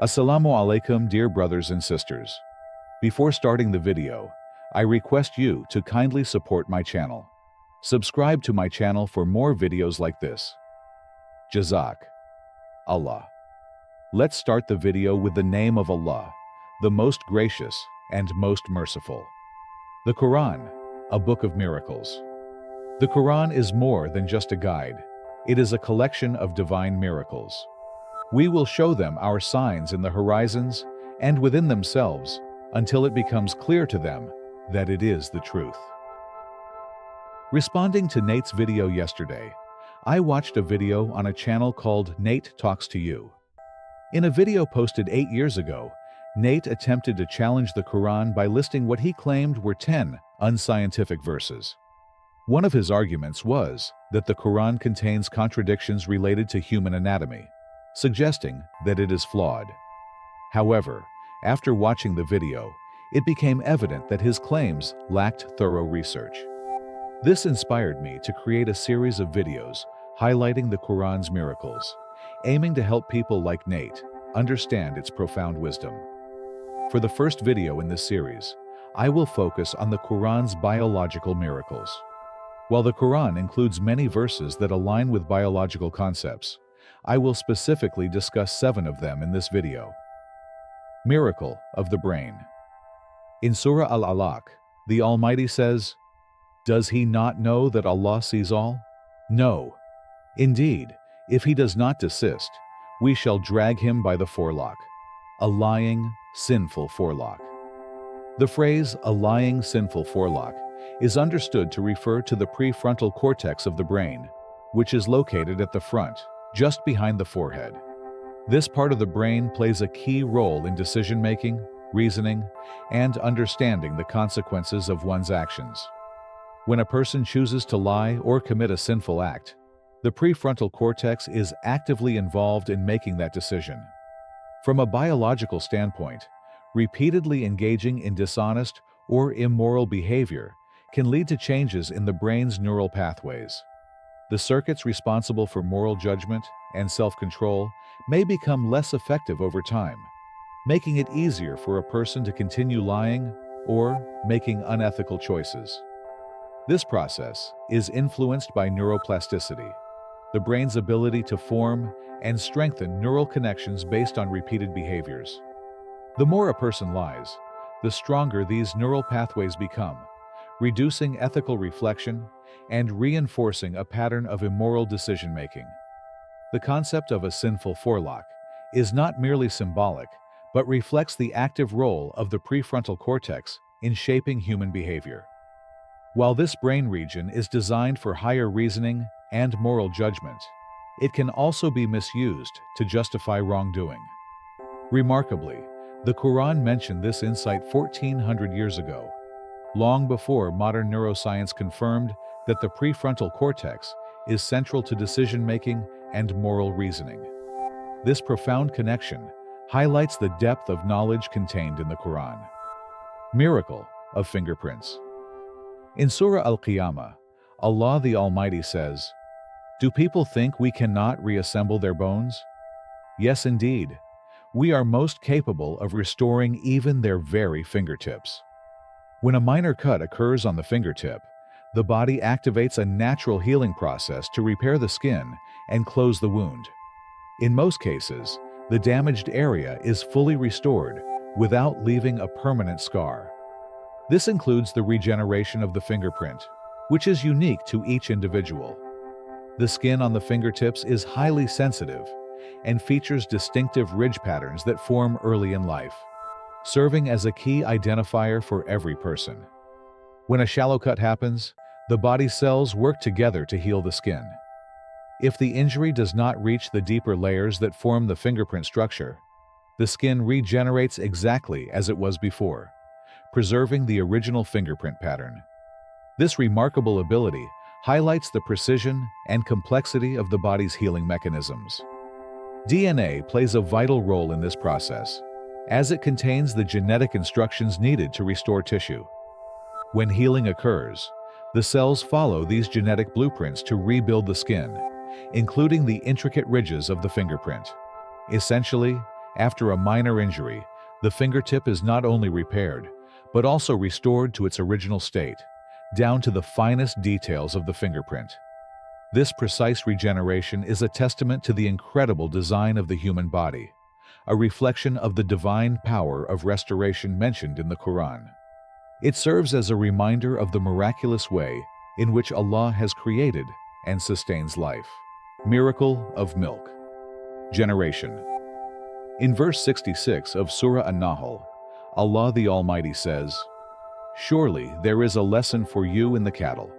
Assalamu alaikum, dear brothers and sisters. Before starting the video, I request you to kindly support my channel. Subscribe to my channel for more videos like this. Jazak Allah. Let's start the video with the name of Allah, the most gracious and most merciful. The Quran, a book of miracles. The Quran is more than just a guide. It is a collection of divine miracles. We will show them our signs in the horizons and within themselves until it becomes clear to them that it is the truth. Responding to Nate's video yesterday, I watched a video on a channel called Nate Talks to You. In a video posted 8 years ago, Nate attempted to challenge the Quran by listing what he claimed were 10 unscientific verses. One of his arguments was that the Quran contains contradictions related to human anatomy, suggesting that it is flawed. However, after watching the video, it became evident that his claims lacked thorough research. This inspired me to create a series of videos highlighting the Quran's miracles, aiming to help people like Nate understand its profound wisdom. For the first video in this series, I will focus on the Quran's biological miracles. While the Quran includes many verses that align with biological concepts, I will specifically discuss 7 of them in this video. Miracle of the brain. In Surah Al-Alaq, the Almighty says, "Does he not know that Allah sees all? No. Indeed, if he does not desist, we shall drag him by the forelock." A lying, sinful forelock. The phrase, "a lying, sinful forelock," is understood to refer to the prefrontal cortex of the brain, which is located at the front, just behind the forehead. This part of the brain plays a key role in decision-making, reasoning, and understanding the consequences of one's actions. When a person chooses to lie or commit a sinful act, the prefrontal cortex is actively involved in making that decision. From a biological standpoint, repeatedly engaging in dishonest or immoral behavior can lead to changes in the brain's neural pathways. The circuits responsible for moral judgment and self-control may become less effective over time, making it easier for a person to continue lying or making unethical choices. This process is influenced by neuroplasticity, the brain's ability to form and strengthen neural connections based on repeated behaviors. The more a person lies, the stronger these neural pathways become, reducing ethical reflection and reinforcing a pattern of immoral decision-making. The concept of a sinful forelock is not merely symbolic, but reflects the active role of the prefrontal cortex in shaping human behavior. While this brain region is designed for higher reasoning and moral judgment, it can also be misused to justify wrongdoing. Remarkably, the Quran mentioned this insight 1400 years ago, long before modern neuroscience confirmed that the prefrontal cortex is central to decision-making and moral reasoning. This profound connection highlights the depth of knowledge contained in the Quran. Miracle of fingerprints. In Surah Al-Qiyamah, Allah the Almighty says, "Do people think we cannot reassemble their bones? Yes, indeed. We are most capable of restoring even their very fingertips." When a minor cut occurs on the fingertip, the body activates a natural healing process to repair the skin and close the wound. In most cases, the damaged area is fully restored without leaving a permanent scar. This includes the regeneration of the fingerprint, which is unique to each individual. The skin on the fingertips is highly sensitive and features distinctive ridge patterns that form early in life, serving as a key identifier for every person. When a shallow cut happens, the body cells work together to heal the skin. If the injury does not reach the deeper layers that form the fingerprint structure, the skin regenerates exactly as it was before, preserving the original fingerprint pattern. This remarkable ability highlights the precision and complexity of the body's healing mechanisms. DNA plays a vital role in this process, as it contains the genetic instructions needed to restore tissue. When healing occurs, the cells follow these genetic blueprints to rebuild the skin, including the intricate ridges of the fingerprint. Essentially, After a minor injury, the fingertip is not only repaired, but also restored to its original state, down to the finest details of the fingerprint. This precise regeneration is a testament to the incredible design of the human body, a reflection of the divine power of restoration mentioned in the Quran. It serves as a reminder of the miraculous way in which Allah has created and sustains life. Miracle of milk. Generation. In verse 66 of Surah An-Nahl, Allah the Almighty says, "Surely there is a lesson for you in the cattle.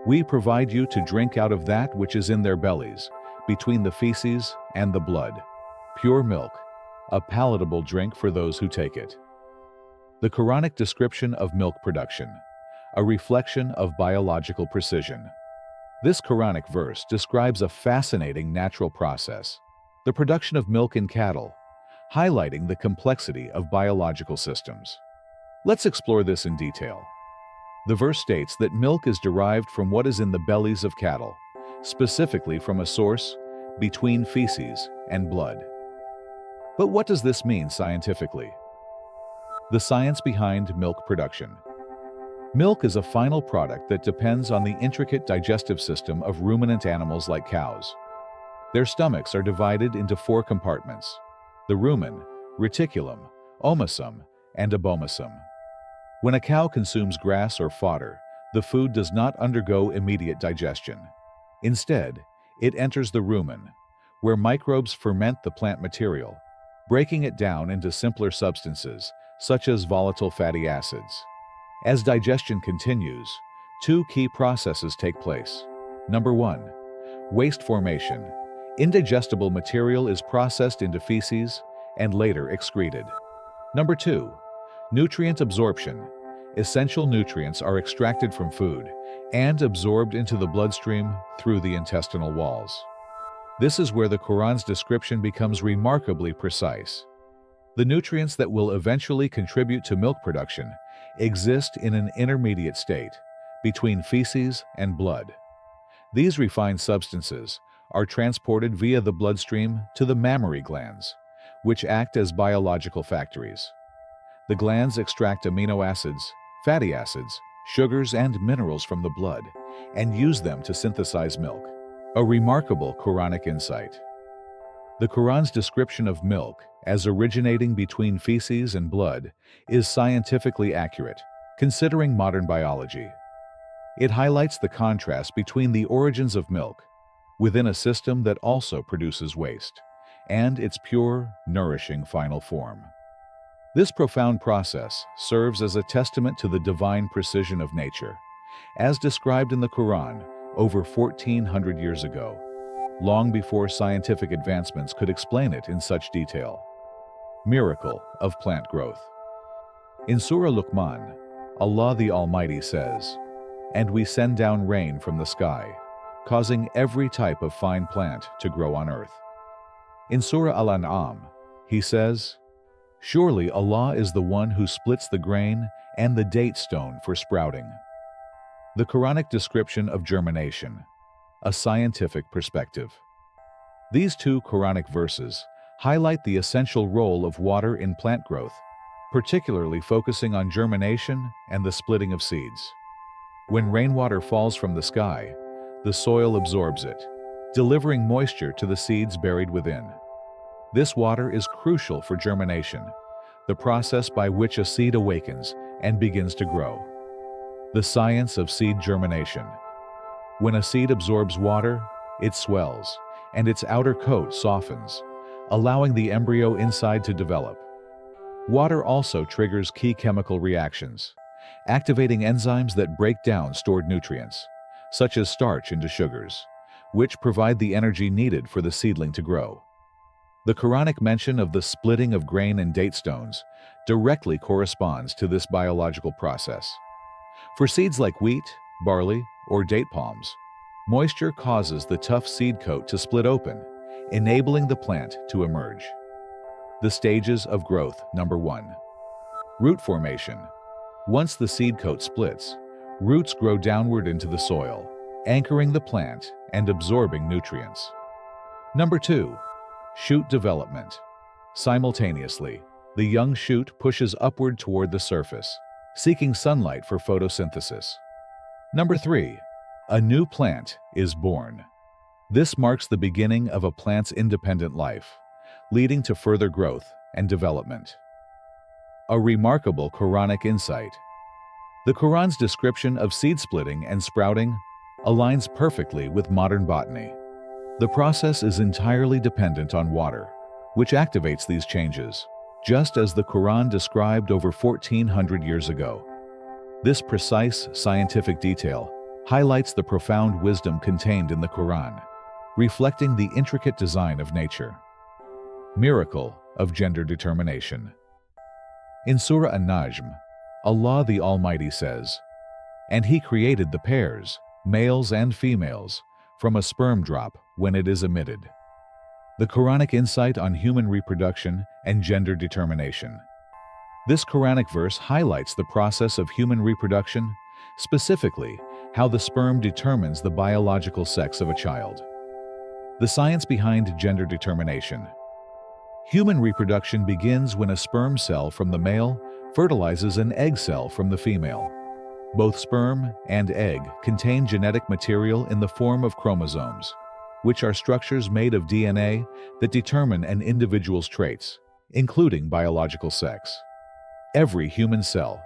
We provide you to drink out of that which is in their bellies, between the feces and the blood, pure milk, a palatable drink for those who take it." The Quranic description of milk production, a reflection of biological precision. This Quranic verse describes a fascinating natural process, the production of milk in cattle, highlighting the complexity of biological systems. Let's explore this in detail. The verse states that milk is derived from what is in the bellies of cattle, specifically from a source between feces and blood. But what does this mean scientifically? The science behind milk production. Milk is a final product that depends on the intricate digestive system of ruminant animals like cows. Their stomachs are divided into 4 compartments: the rumen, reticulum, omasum, and abomasum. When a cow consumes grass or fodder, the food does not undergo immediate digestion. Instead, it enters the rumen, where microbes ferment the plant material, breaking it down into simpler substances, such as volatile fatty acids. As digestion continues, 2 key processes take place. Number 1. Waste formation. Indigestible material is processed into feces and later excreted. Number 2. Nutrient absorption. Essential nutrients are extracted from food and absorbed into the bloodstream through the intestinal walls. This is where the Quran's description becomes remarkably precise. The nutrients that will eventually contribute to milk production exist in an intermediate state, between feces and blood. These refined substances are transported via the bloodstream to the mammary glands, which act as biological factories. The glands extract amino acids, fatty acids, sugars, and minerals from the blood and use them to synthesize milk. A remarkable Quranic insight. The Quran's description of milk as originating between feces and blood is scientifically accurate, considering modern biology. It highlights the contrast between the origins of milk, within a system that also produces waste, and its pure, nourishing final form. This profound process serves as a testament to the divine precision of nature, as described in the Quran over 1400 years ago, long before scientific advancements could explain it in such detail. Miracle of plant growth. In Surah Luqman, Allah the Almighty says, "And we send down rain from the sky, causing every type of fine plant to grow on earth." In Surah Al-An'am, He says, "Surely Allah is the one who splits the grain and the date stone for sprouting." The Quranic description of germination, a scientific perspective. These 2 Quranic verses highlight the essential role of water in plant growth, particularly focusing on germination and the splitting of seeds. When rainwater falls from the sky, the soil absorbs it, delivering moisture to the seeds buried within. This water is crucial for germination, the process by which a seed awakens and begins to grow. The science of seed germination. When a seed absorbs water, it swells, and its outer coat softens, allowing the embryo inside to develop. Water also triggers key chemical reactions, activating enzymes that break down stored nutrients, such as starch into sugars, which provide the energy needed for the seedling to grow. The Quranic mention of the splitting of grain and date stones directly corresponds to this biological process. For seeds like wheat, barley, or date palms, moisture causes the tough seed coat to split open, enabling the plant to emerge. The stages of growth. Number 1. Root formation. Once the seed coat splits, roots grow downward into the soil, anchoring the plant and absorbing nutrients. Number 2. Shoot development. Simultaneously, the young shoot pushes upward toward the surface, seeking sunlight for photosynthesis. Number 3. A new plant is born. This marks the beginning of a plant's independent life, leading to further growth and development. A remarkable Quranic insight. The Quran's description of seed splitting and sprouting aligns perfectly with modern botany. The process is entirely dependent on water, which activates these changes, just as the Quran described over 1400 years ago. This precise scientific detail highlights the profound wisdom contained in the Quran, reflecting the intricate design of nature. Miracle of gender determination. In Surah An-Najm, Allah the Almighty says, "And He created the pairs, males and females, from a sperm drop when it is emitted." The Quranic insight on human reproduction and gender determination. This Quranic verse highlights the process of human reproduction, specifically how the sperm determines the biological sex of a child. The science behind gender determination. Human reproduction begins when a sperm cell from the male fertilizes an egg cell from the female. Both sperm and egg contain genetic material in the form of chromosomes, which are structures made of DNA that determine an individual's traits, including biological sex. Every human cell,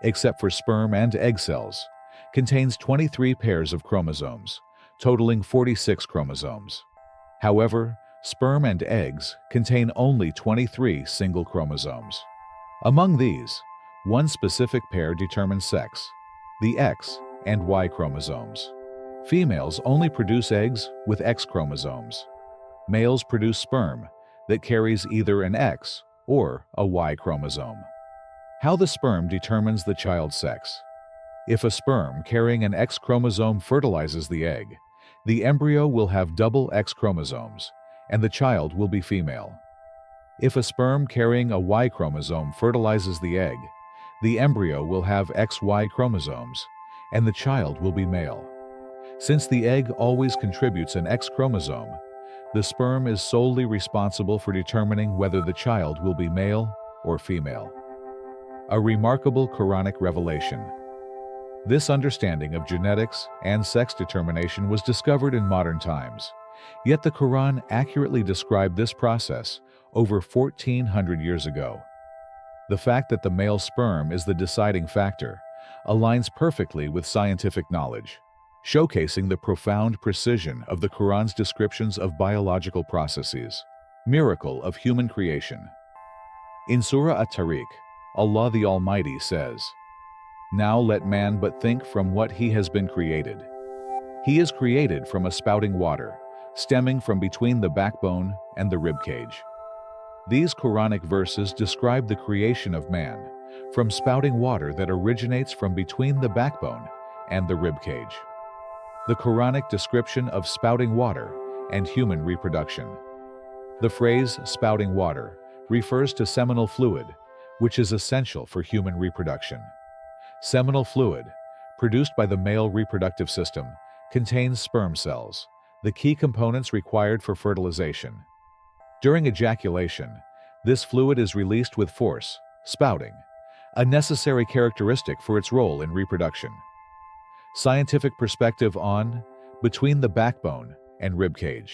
except for sperm and egg cells, contains 23 pairs of chromosomes, totaling 46 chromosomes. However, sperm and eggs contain only 23 single chromosomes. Among these, one specific pair determines sex, the X and Y chromosomes. Females only produce eggs with X chromosomes. Males produce sperm that carries either an X or a Y chromosome. How the sperm determines the child's sex. If a sperm carrying an X chromosome fertilizes the egg, the embryo will have double X chromosomes, and the child will be female. If a sperm carrying a Y chromosome fertilizes the egg, the embryo will have XY chromosomes, and the child will be male. Since the egg always contributes an X chromosome, the sperm is solely responsible for determining whether the child will be male or female. A remarkable Quranic revelation. This understanding of genetics and sex determination was discovered in modern times, yet the Quran accurately described this process over 1400 years ago. The fact that the male sperm is the deciding factor aligns perfectly with scientific knowledge, showcasing the profound precision of the Quran's descriptions of biological processes. Miracle of human creation. In Surah At-Tariq, Allah the Almighty says, "Now let man but think from what he has been created. He is created from a spouting water, stemming from between the backbone and the ribcage." These Quranic verses describe the creation of man from spouting water that originates from between the backbone and the ribcage. The Quranic description of spouting water and human reproduction. The phrase spouting water refers to seminal fluid, which is essential for human reproduction. Seminal fluid, produced by the male reproductive system, contains sperm cells, the key components required for fertilization. During ejaculation, this fluid is released with force, spouting, a necessary characteristic for its role in reproduction. Scientific perspective on between the backbone and ribcage.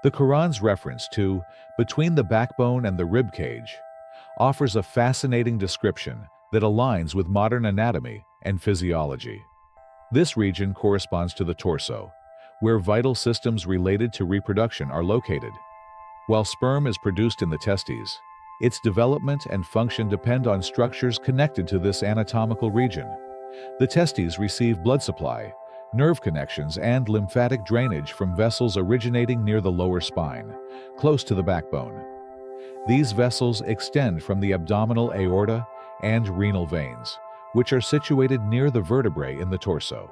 The Quran's reference to between the backbone and the ribcage offers a fascinating description that aligns with modern anatomy and physiology. This region corresponds to the torso, where vital systems related to reproduction are located. While sperm is produced in the testes, its development and function depend on structures connected to this anatomical region. The testes receive blood supply, nerve connections, and lymphatic drainage from vessels originating near the lower spine, close to the backbone. These vessels extend from the abdominal aorta and renal veins, which are situated near the vertebrae in the torso.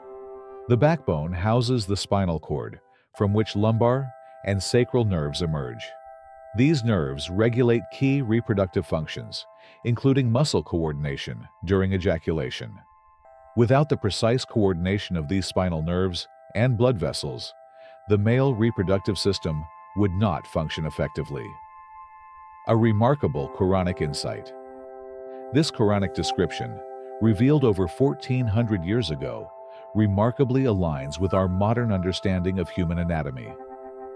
The backbone houses the spinal cord, from which lumbar and sacral nerves emerge. These nerves regulate key reproductive functions, including muscle coordination during ejaculation. Without the precise coordination of these spinal nerves and blood vessels, the male reproductive system would not function effectively. A remarkable Quranic insight. This Quranic description, revealed over 1400 years ago, remarkably aligns with our modern understanding of human anatomy.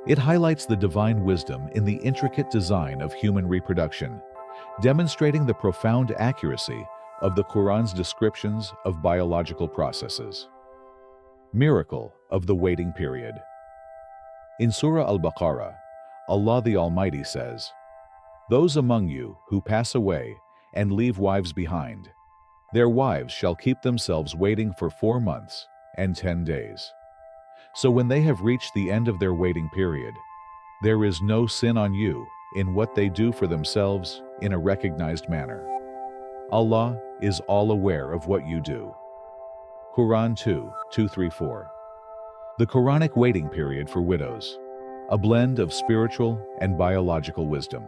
It highlights the divine wisdom in the intricate design of human reproduction, demonstrating the profound accuracy of the Quran's descriptions of biological processes. Miracle of the waiting period. In Surah Al-Baqarah, Allah the Almighty says, "Those among you who pass away and leave wives behind, their wives shall keep themselves waiting for 4 months and 10 days. So when they have reached the end of their waiting period, there is no sin on you in what they do for themselves in a recognized manner. Allah is all aware of what you do." Quran 2:2-3-4. The Quranic waiting period for widows, a blend of spiritual and biological wisdom.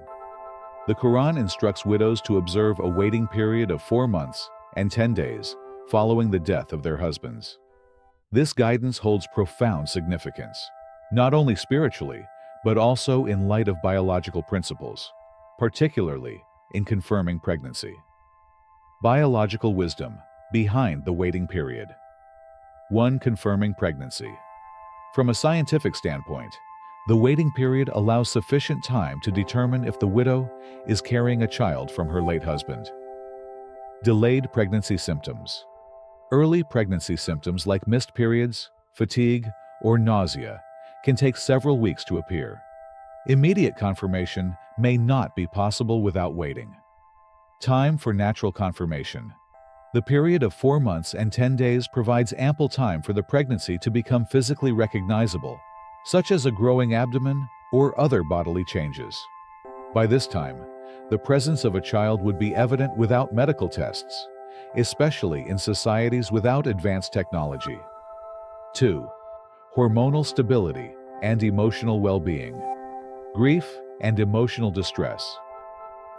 The Quran instructs widows to observe a waiting period of 4 months and 10 days following the death of their husbands. This guidance holds profound significance, not only spiritually, but also in light of biological principles, particularly in confirming pregnancy. Biological wisdom behind the waiting period. 1. Confirming pregnancy. From a scientific standpoint, the waiting period allows sufficient time to determine if the widow is carrying a child from her late husband. Delayed pregnancy symptoms. Early pregnancy symptoms like missed periods, fatigue, or nausea can take several weeks to appear. Immediate confirmation may not be possible without waiting. Time for natural confirmation. The period of 4 months and 10 days provides ample time for the pregnancy to become physically recognizable, such as a growing abdomen or other bodily changes. By this time, the presence of a child would be evident without medical tests, especially in societies without advanced technology. 2. Hormonal stability and emotional well-being. Grief and emotional distress.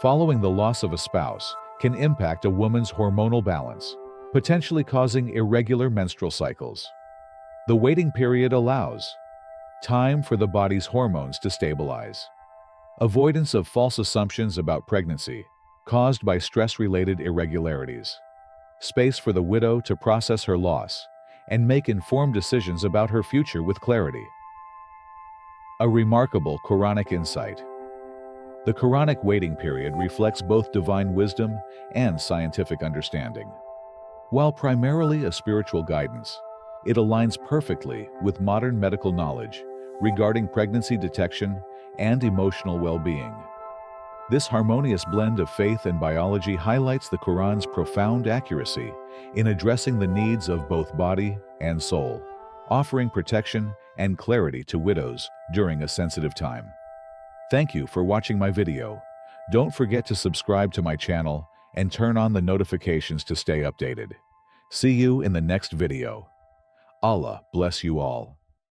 Following the loss of a spouse can impact a woman's hormonal balance, potentially causing irregular menstrual cycles. The waiting period allows time for the body's hormones to stabilize. Avoidance of false assumptions about pregnancy caused by stress-related irregularities. Space for the widow to process her loss and make informed decisions about her future with clarity. A remarkable Quranic insight. The Quranic waiting period reflects both divine wisdom and scientific understanding. While primarily a spiritual guidance, it aligns perfectly with modern medical knowledge regarding pregnancy detection and emotional well-being. This harmonious blend of faith and biology highlights the Quran's profound accuracy in addressing the needs of both body and soul, offering protection and clarity to widows during a sensitive time. Thank you for watching my video. Don't forget to subscribe to my channel and turn on the notifications to stay updated. See you in the next video. Allah bless you all.